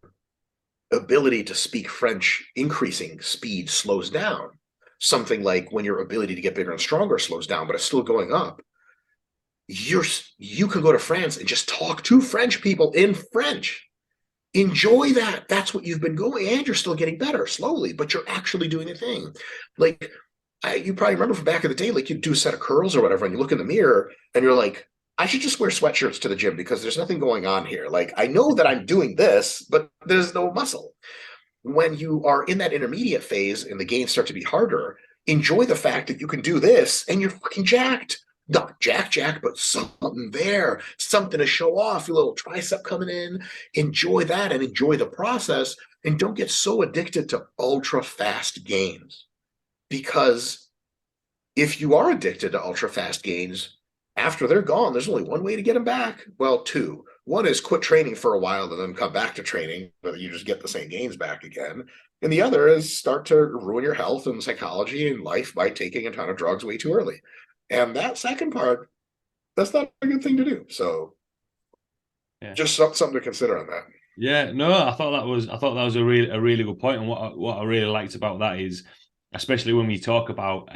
ability to speak French increasing speed slows down, something like when your ability to get bigger and stronger slows down, but it's still going up, you can go to France and just talk to French people in French. Enjoy that. That's what you've been going, and you're still getting better slowly, but you're actually doing a thing. Like you probably remember from back in the day, like you do a set of curls or whatever, and you look in the mirror and you're like, I should just wear sweatshirts to the gym because there's nothing going on here. Like I know that I'm doing this, but there's no muscle. When you are in that intermediate phase and the gains start to be harder, enjoy the fact that you can do this and you're fucking jacked. Not jack, but something there, something to show off, your little tricep coming in. Enjoy that and enjoy the process. And don't get so addicted to ultra fast gains. Because if you are addicted to ultra fast gains, after they're gone, there's only one way to get them back. Well, two. One is quit training for a while and then come back to training, but you just get the same gains back again. And the other is start to ruin your health and psychology and life by taking a ton of drugs way too early. And that second part, that's not a good thing to do. So just something to consider on that. Yeah, no, I thought that was a really good point. And what I really liked about that is, especially when we talk about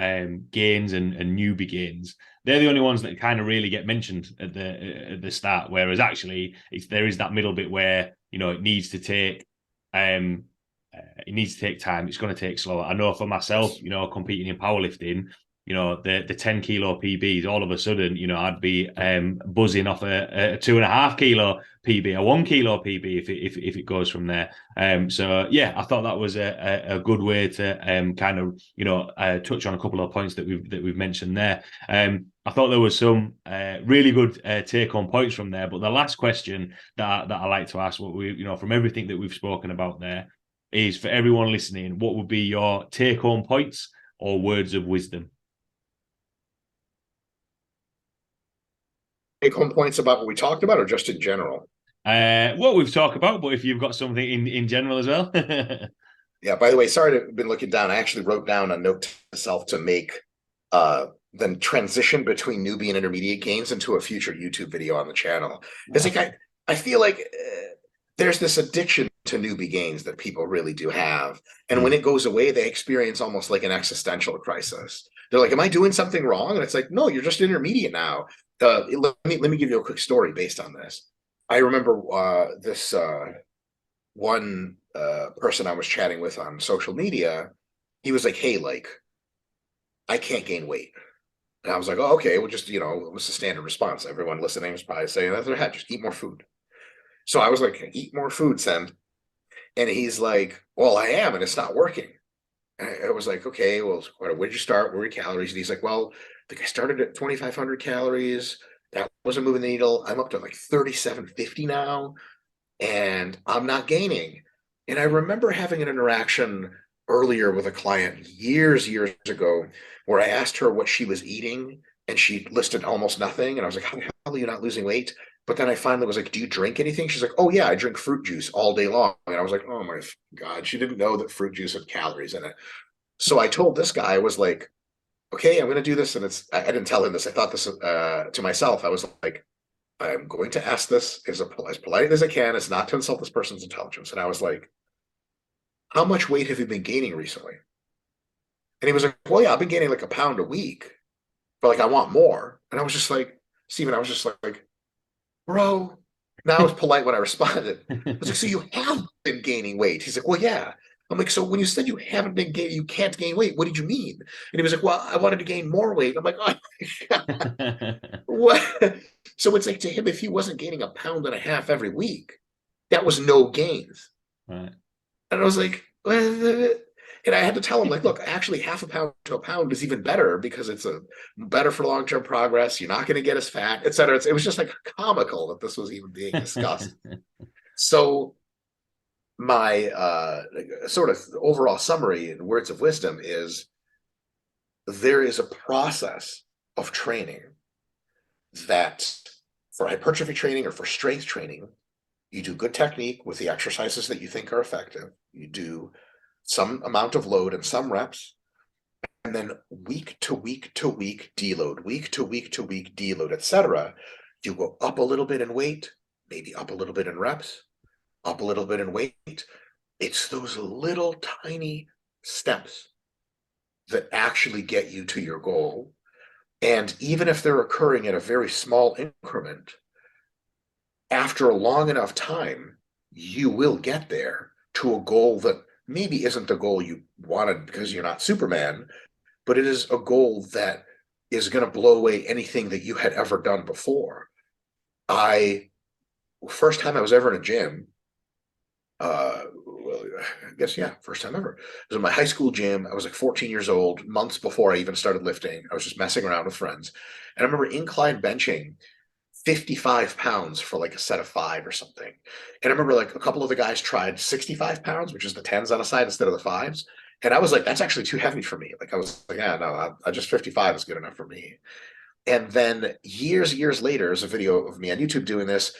gains and newbie gains, they're the only ones that kind of really get mentioned at the start. Whereas actually, there is that middle bit where it needs to take time. It's going to take slower. I know for myself, competing in powerlifting, the 10 kilo PBs, all of a sudden, I'd be buzzing off a 2.5 kilo PB, a 1 kilo PB if it goes from there. So yeah, I thought that was a good way to kind of touch on a couple of points that we've mentioned there. I thought there was some really good take-home points from there. But the last question that I like to ask, from everything that we've spoken about there, is for everyone listening, what would be your take-home points or words of wisdom? Take home points about what we talked about, or just in general? What we've talked about, but if you've got something in general as well. Yeah, by the way, sorry to have been looking down. I actually wrote down a note to myself to make the transition between newbie and intermediate gains into a future YouTube video on the channel. It's like I feel like there's this addiction to newbie gains that people really do have. And when it goes away, they experience almost like an existential crisis. They're like, am I doing something wrong? And it's like, no, you're just intermediate now. Let me give you a quick story based on this. I remember this one person I was chatting with on social media. He was like, hey, like, I can't gain weight. And I was like, oh, okay, well, just, it was the standard response. Everyone listening was probably saying that their head, just eat more food. So I was like, eat more food, Send. And he's like, well, I am, and it's not working. And I was like, okay, well, where did you start? What were your calories? And he's like, well, I think I started at 2,500 calories. That wasn't moving the needle. I'm up to like 3,750 now, and I'm not gaining. And I remember having an interaction earlier with a client years ago where I asked her what she was eating, and she listed almost nothing. And I was like, how the hell are you not losing weight? But then I finally was like, do you drink anything? She's like, oh, yeah, I drink fruit juice all day long. And I was like, oh, my God, she didn't know that fruit juice had calories in it. So I told this guy, I was like, okay, I'm going to do this. And I didn't tell him this. I thought this to myself. I was like, I'm going to ask this as polite as I can. It's not to insult this person's intelligence. And I was like, how much weight have you been gaining recently? And he was like, well, yeah, I've been gaining like a pound a week, but like, I want more. And I was just like, Steven, I was just like, bro. Now I was polite when I responded. I was like, so you have been gaining weight? He's like, well, yeah. I'm like, so when you said you haven't been gaining, you can't gain weight, what did you mean? And he was like, well, I wanted to gain more weight. I'm like, oh my God. What? So it's like to him, if he wasn't gaining a pound and a half every week, that was no gains. Right. And I was like, well, and I had to tell him, like, look, actually half a pound to a pound is even better because it's a better for long-term progress. You're not going to get as fat, et cetera. It was just like comical that this was even being discussed. So my sort of overall summary in words of wisdom is there is a process of training that for hypertrophy training or for strength training, you do good technique with the exercises that you think are effective. You do some amount of load and some reps, and then week to week to week deload, week to week to week deload, etc. You go up a little bit in weight, maybe up a little bit in reps, up a little bit in weight. It's those little tiny steps that actually get you to your goal. And even if they're occurring at a very small increment, after a long enough time, you will get there to a goal that maybe isn't the goal you wanted because you're not Superman, but it is a goal that is going to blow away anything that you had ever done before. First time I was ever in a gym, well, I guess, yeah, first time ever. It was in my high school gym. I was like 14 years old, months before I even started lifting. I was just messing around with friends. And I remember incline benching 55 pounds for like a set of 5 or something. And I remember like a couple of the guys tried 65 pounds, which is the 10s on a side instead of the 5s. And I was like, that's actually too heavy for me. Like I was like, yeah, no, I just 55 is good enough for me. And then years later, there's a video of me on YouTube doing this.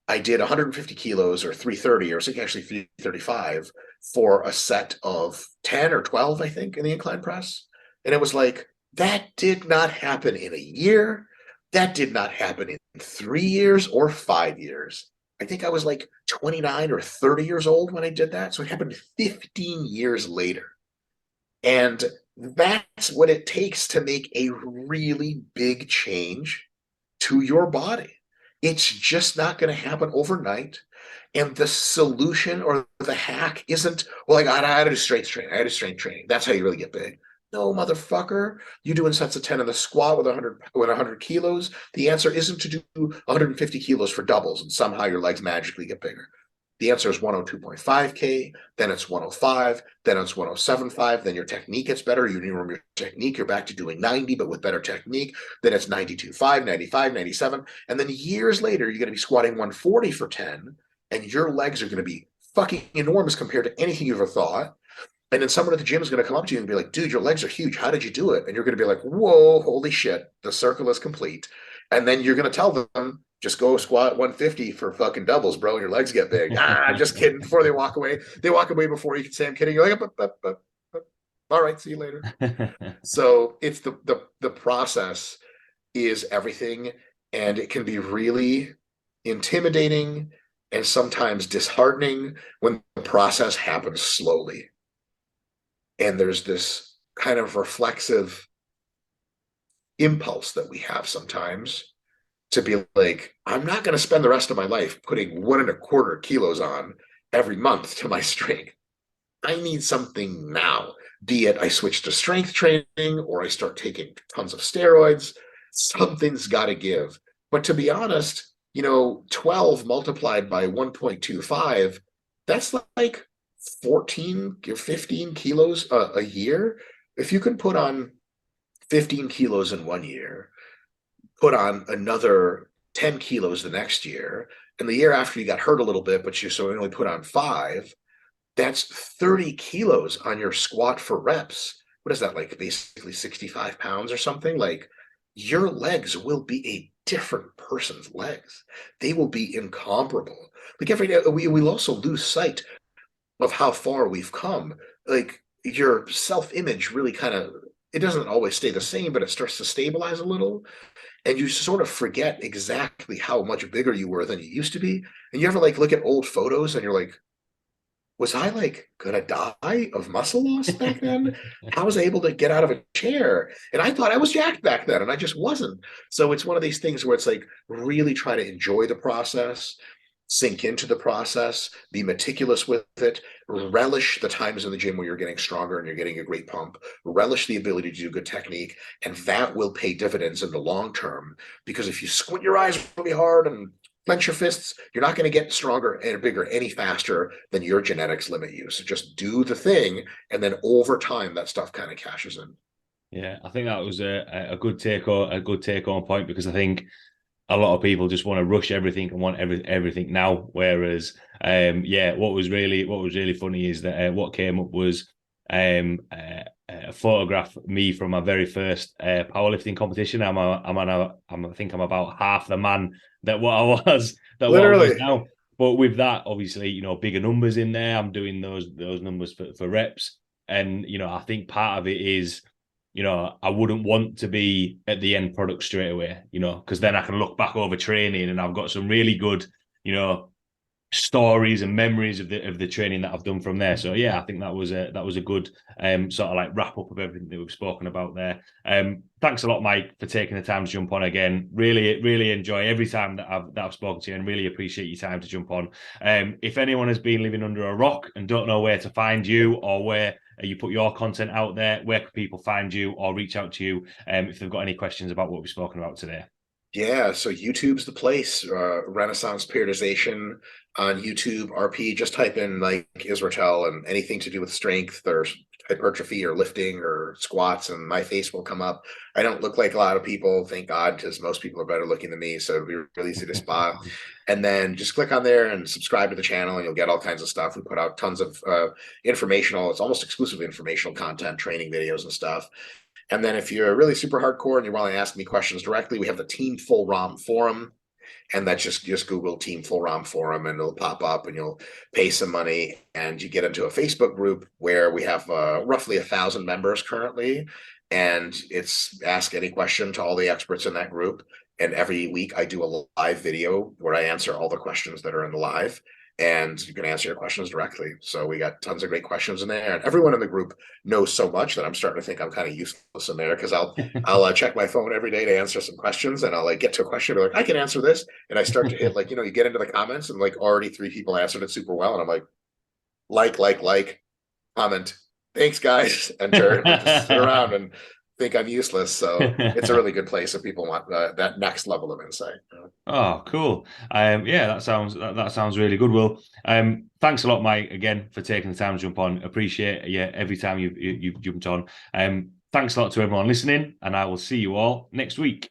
I did 150 kilos or 330 or actually 335 for a set of 10 or 12, I think, in the incline press. And it was like, that did not happen in a year. That did not happen in 3 years or 5 years. I think I was like 29 or 30 years old when I did that. So it happened 15 years later. And that's what it takes to make a really big change to your body. It's just not going to happen overnight. And the solution or the hack isn't, well, I got to do strength training. I got to do strength training. That's how you really get big. No, motherfucker. You doing sets of 10 in the squat with 100 kilos. The answer isn't to do 150 kilos for doubles and somehow your legs magically get bigger. The answer is 102.5K, then it's 105, then it's 107.5, then your technique gets better. You improve your technique, you're back to doing 90, but with better technique. Then it's 92.5, 95, 97. And then years later, you're going to be squatting 140 for 10, and your legs are going to be fucking enormous compared to anything you ever thought. And then someone at the gym is going to come up to you and be like, dude, your legs are huge. How did you do it? And you're going to be like, whoa, holy shit, the circle is complete. And then you're going to tell them, just go squat 150 for fucking doubles, bro, and your legs get big. Just kidding. Before they walk away before you can say I'm kidding. You're like, all right, see you later. So it's the process is everything, and it can be really intimidating and sometimes disheartening when the process happens slowly. And there's this kind of reflexive impulse that we have sometimes to be like, I'm not going to spend the rest of my life putting 1.25 kilos on every month to my strength. I need something now, be it I switch to strength training or I start taking tons of steroids. Something's got to give. But to be honest, 12 multiplied by 1.25, that's like 14 or 15 kilos a year. If you can put on 15 kilos in 1 year, put on another 10 kilos the next year, and the year after you got hurt a little bit, but you only put on 5, that's 30 kilos on your squat for reps. What is that, like basically 65 pounds or something? Like, your legs will be a different person's legs. They will be incomparable. Like every day, we'll also lose sight of how far we've come. Like, your self-image really kind of it doesn't always stay the same, but it starts to stabilize a little. And you sort of forget exactly how much bigger you were than you used to be. And you ever like look at old photos and you're like, was I like gonna die of muscle loss back then? How was I able to get out of a chair? And I thought I was jacked back then, and I just wasn't. So it's one of these things where it's like really try to enjoy the process, sink into the process, be meticulous with it, relish the times in the gym where you're getting stronger and you're getting a great pump, relish the ability to do good technique, and that will pay dividends in the long term. Because if you squint your eyes really hard and clench your fists, you're not going to get stronger and bigger any faster than your genetics limit you. So just do the thing, and then over time, that stuff kind of cashes in. Yeah, I think that was a good take home point, because I think a lot of people just want to rush everything and want everything now. Whereas, what was really funny is that what came up was a photograph of me from my very first powerlifting competition. I think I'm about half the man that what I was Literally. now. But with that, obviously, bigger numbers in there. I'm doing those numbers for reps, and I think part of it is, I wouldn't want to be at the end product straight away, because then I can look back over training and I've got some really good, stories and memories of the training that I've done from there. So yeah, I think that was a good sort of like wrap up of everything that we've spoken about there. Thanks a lot, Mike, for taking the time to jump on again. Really enjoy every time that I've spoken to you, and really appreciate your time to jump on. If anyone has been living under a rock and don't know where to find you, or where you put your content out there, where can people find you or reach out to you if they've got any questions about what we've spoken about today? Yeah, so YouTube's the place. Renaissance periodization on YouTube, RP. Just type in like Israetel and anything to do with strength or hypertrophy or lifting or squats, and my face will come up. I don't look like a lot of people, thank God, because most people are better looking than me. So it'll be really easy to spot. And then just click on there and subscribe to the channel, and you'll get all kinds of stuff. We put out tons of informational, it's almost exclusively informational content, training videos and stuff. And then if you're really super hardcore and you want to ask me questions directly, we have the Team Full ROM forum. And that's just Google Team Full ROM forum, and it'll pop up, and you'll pay some money and you get into a Facebook group where we have roughly 1,000 members currently. And it's ask any question to all the experts in that group. And every week I do a live video where I answer all the questions that are in the live. And you can answer your questions directly. So we got tons of great questions in there, and everyone in the group knows so much that I'm starting to think I'm kind of useless in there, because I'll check my phone every day to answer some questions, and I'll like get to a question, like I can answer this, and I start to hit like you get into the comments, and like already 3 people answered it super well, and I'm like comment, thanks guys, enter, and just sit around and think I'm useless. So it's a really good place if people want that next level of insight. Oh, cool. That sounds really good. Well, thanks a lot, Mike, again for taking the time to jump on. Appreciate every time you've jumped on. Thanks a lot to everyone listening, and I will see you all next week.